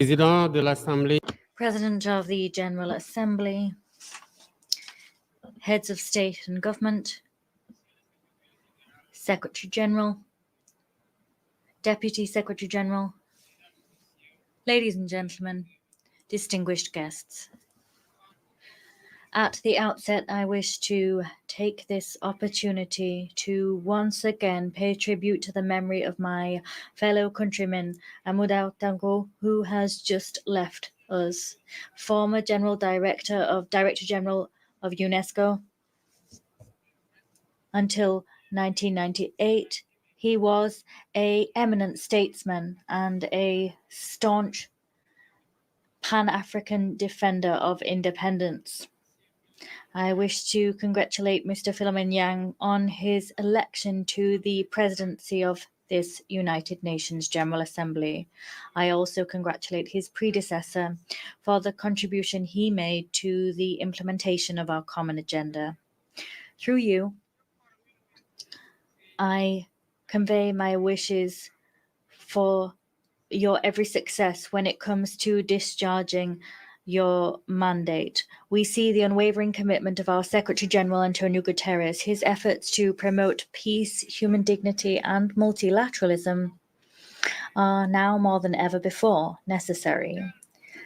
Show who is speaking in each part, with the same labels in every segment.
Speaker 1: Président de l'Assemblée,
Speaker 2: President of the General Assembly, heads of state and government, Secretary General, Deputy Secretary General, ladies and gentlemen, distinguished guests. At the outset, I wish to take this opportunity to once again pay tribute to the memory of my fellow countryman, Amadou Tango, who has just left us, former Director General of UNESCO. Until 1998, he was an eminent statesman and a staunch Pan-African defender of independence. I wish to congratulate Mr. Philemon Yang on his election to the presidency of this United Nations General Assembly. I also congratulate his predecessor for the contribution he made to the implementation of our common agenda. Through you, I convey my wishes for your every success when it comes to discharging your mandate. We see the unwavering commitment of our Secretary General Antonio Guterres. His efforts to promote peace, human dignity, and multilateralism are now more than ever before necessary.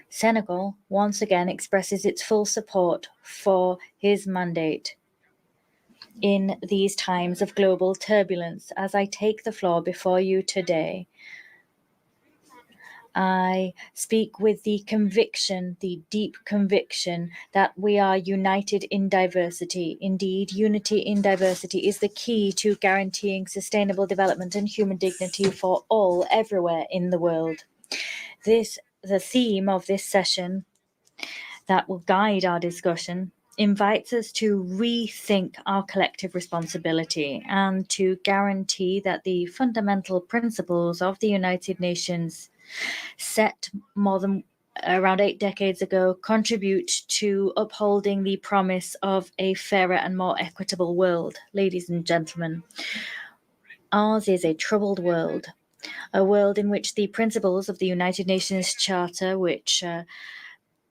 Speaker 2: Senegal once again expresses its full support for his mandate in these times of global turbulence. As I take the floor before you today, I speak with the conviction, the deep conviction, that we are united in diversity. Indeed, unity in diversity is the key to guaranteeing sustainable development and human dignity for all, everywhere in the world. The theme of this session that will guide our discussion invites us to rethink our collective responsibility and to guarantee that the fundamental principles of the United Nations set more than around 8 decades ago contribute to upholding the promise of a fairer and more equitable world. Ladies and gentlemen, ours is a troubled world, a world in which the principles of the United Nations Charter, which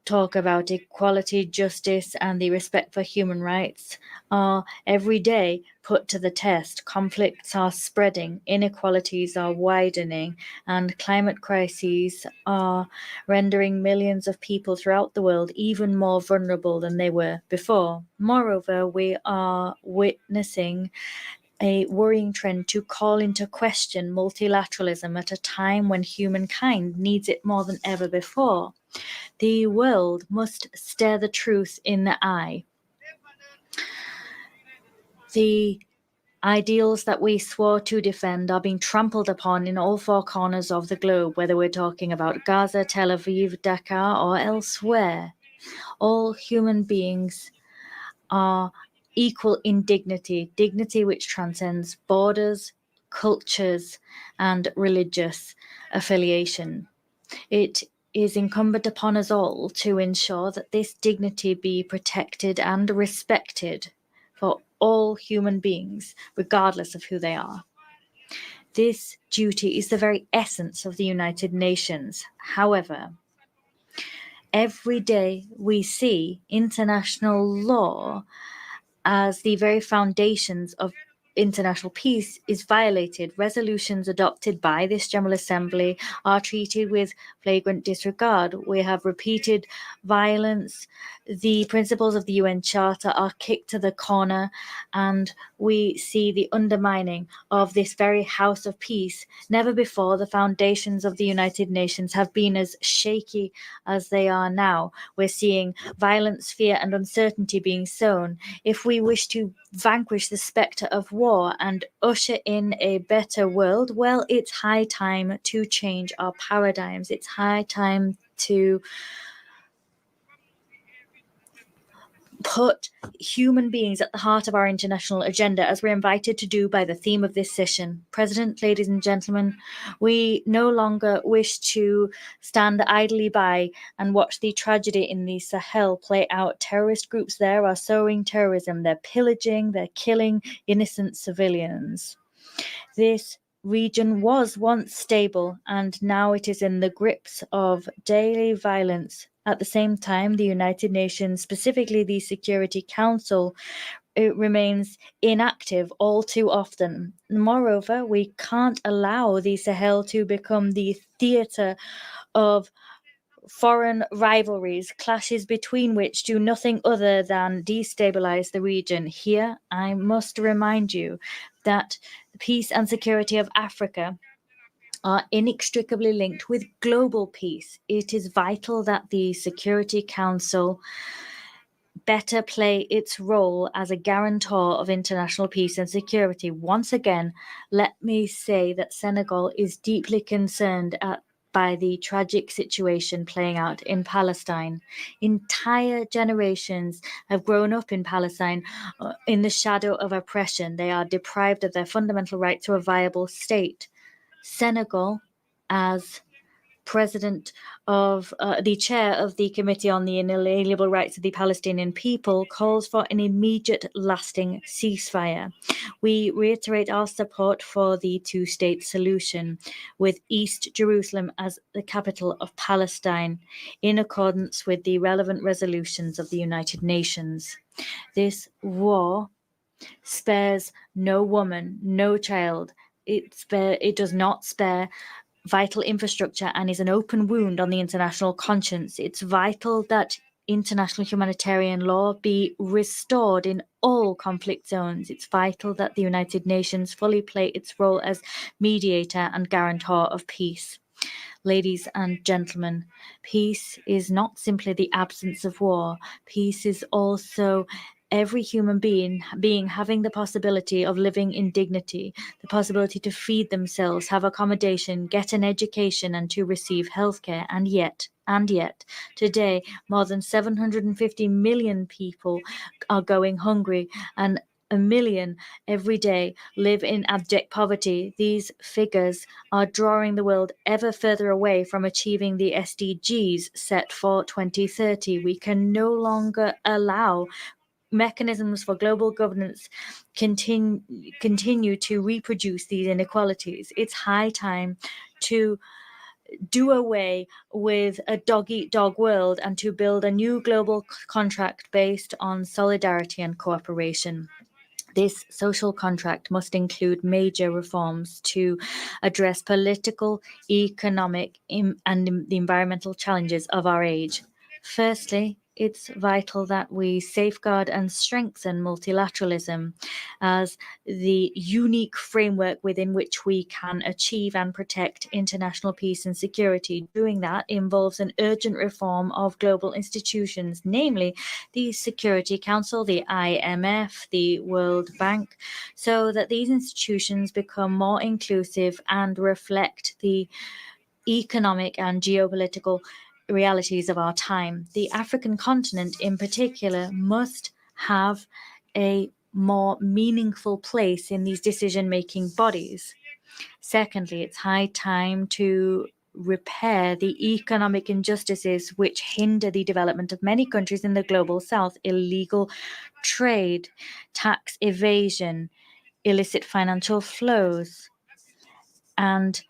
Speaker 2: talk about equality, justice, and the respect for human rights, are every day put to the test. Conflicts are spreading, inequalities are widening, and climate crises are rendering millions of people throughout the world even more vulnerable than they were before. Moreover, we are witnessing a worrying trend to call into question multilateralism at a time when humankind needs it more than ever before. The world must stare the truth in the eye. The ideals that we swore to defend are being trampled upon in all 4 corners of the globe, whether we're talking about Gaza, Tel Aviv, Dakar, or elsewhere. All human beings are equal in dignity, dignity which transcends borders, cultures, and religious affiliation. It is incumbent upon us all to ensure that this dignity be protected and respected for all human beings, regardless of who they are. This duty is the very essence of the United Nations. However, every day we see international law as the very foundations of international peace is violated. Resolutions adopted by this General Assembly are treated with flagrant disregard. We have repeated violence. The principles of the UN Charter are kicked to the corner, and we see the undermining of this very house of peace. Never before the foundations of the United Nations have been as shaky as they are now. We're seeing violence, fear, and uncertainty being sown. If we wish to vanquish the specter of war and usher in a better world, well, it's high time to change our paradigms. It's high time to put human beings at the heart of our international agenda, as we're invited to do by the theme of this session. President, ladies and gentlemen, we no longer wish to stand idly by and watch the tragedy in the Sahel play out. Terrorist groups there are sowing terrorism. They're pillaging, they're killing innocent civilians. This region was once stable, and now it is in the grips of daily violence. At the same time, the United Nations, specifically the Security Council, it remains inactive all too often. Moreover, we can't allow the Sahel to become the theatre of foreign rivalries, clashes between which do nothing other than destabilize the region. Here, I must remind you that the peace and security of Africa are inextricably linked with global peace. It is vital that the Security Council better play its role as a guarantor of international peace and security. Once again, let me say that Senegal is deeply concerned by the tragic situation playing out in Palestine. Entire generations have grown up in Palestine in the shadow of oppression. They are deprived of their fundamental right to a viable state. Senegal, as president of the chair of the Committee on the Inalienable Rights of the Palestinian People, calls for an immediate, lasting ceasefire. We reiterate our support for the two-state solution, with East Jerusalem as the capital of Palestine, in accordance with the relevant resolutions of the United Nations. This war spares no woman, no child. It does not spare vital infrastructure and is an open wound on the international conscience. It's vital that international humanitarian law be restored in all conflict zones. It's vital that the United Nations fully play its role as mediator and guarantor of peace. Ladies and gentlemen, peace is not simply the absence of war. Peace is also every human being having the possibility of living in dignity, the possibility to feed themselves, have accommodation, get an education, and to receive healthcare. And yet, today, more than 750 million people are going hungry, and 1 million every day live in abject poverty. These figures are drawing the world ever further away from achieving the SDGs set for 2030. We can no longer allow mechanisms for global governance continue to reproduce these inequalities. It's high time to do away with a dog-eat-dog world and to build a new global contract based on solidarity and cooperation. This social contract must include major reforms to address political, economic, and the environmental challenges of our age. Firstly, it's vital that we safeguard and strengthen multilateralism as the unique framework within which we can achieve and protect international peace and security. Doing that involves an urgent reform of global institutions, namely the Security Council, the IMF, the World Bank, so that these institutions become more inclusive and reflect the economic and geopolitical realities of our time. The African continent, in particular, must have a more meaningful place in these decision-making bodies. Secondly, it's high time to repair the economic injustices which hinder the development of many countries in the global south: illegal trade, tax evasion, illicit financial flows, and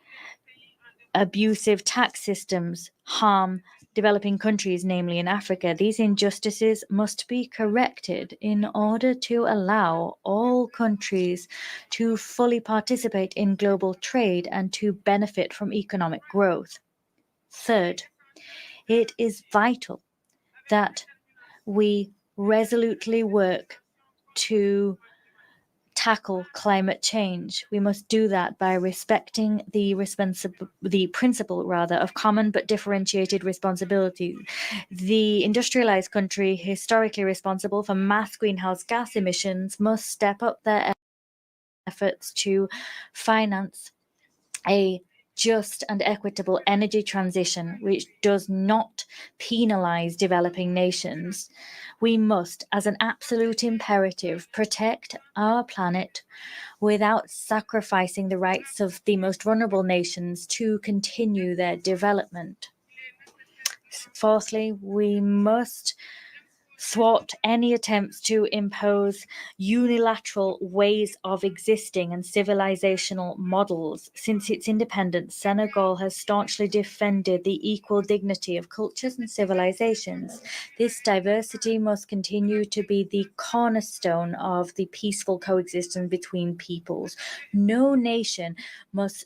Speaker 2: abusive tax systems harm developing countries, namely in Africa. These injustices must be corrected in order to allow all countries to fully participate in global trade and to benefit from economic growth. Third, it is vital that we resolutely work to tackle climate change. We must do that by respecting the principle of common but differentiated responsibility. The industrialized country historically responsible for mass greenhouse gas emissions must step up their efforts to finance a just and equitable energy transition which does not penalize developing nations. We must, as an absolute imperative, protect our planet without sacrificing the rights of the most vulnerable nations to continue their development. Fourthly, we must thwart any attempts to impose unilateral ways of existing and civilizational models. Since its independence, Senegal has staunchly defended the equal dignity of cultures and civilizations. This diversity must continue to be the cornerstone of the peaceful coexistence between peoples. No nation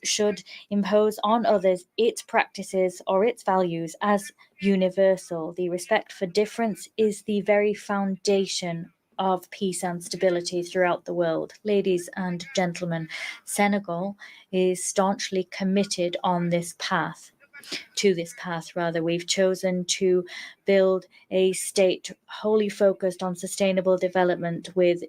Speaker 2: should impose on others its practices or its values as universal. The respect for difference is the very foundation of peace and stability throughout the world. Ladies and gentlemen, Senegal is staunchly committed on this path. We've chosen to build a state wholly focused on sustainable development with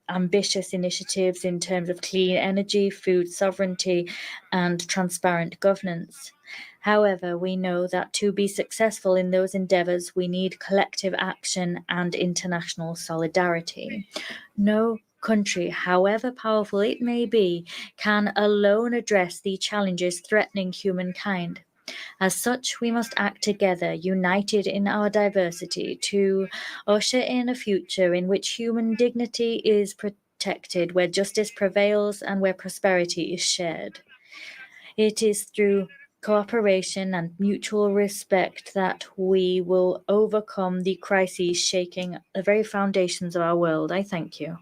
Speaker 2: ambitious initiatives in terms of clean energy, food sovereignty, and transparent governance. However, we know that to be successful in those endeavors, we need collective action and international solidarity. No country, however powerful it may be, can alone address the challenges threatening humankind. As such, we must act together, united in our diversity, to usher in a future in which human dignity is protected, where justice prevails, and where prosperity is shared. It is through cooperation and mutual respect that we will overcome the crises shaking the very foundations of our world. I thank you.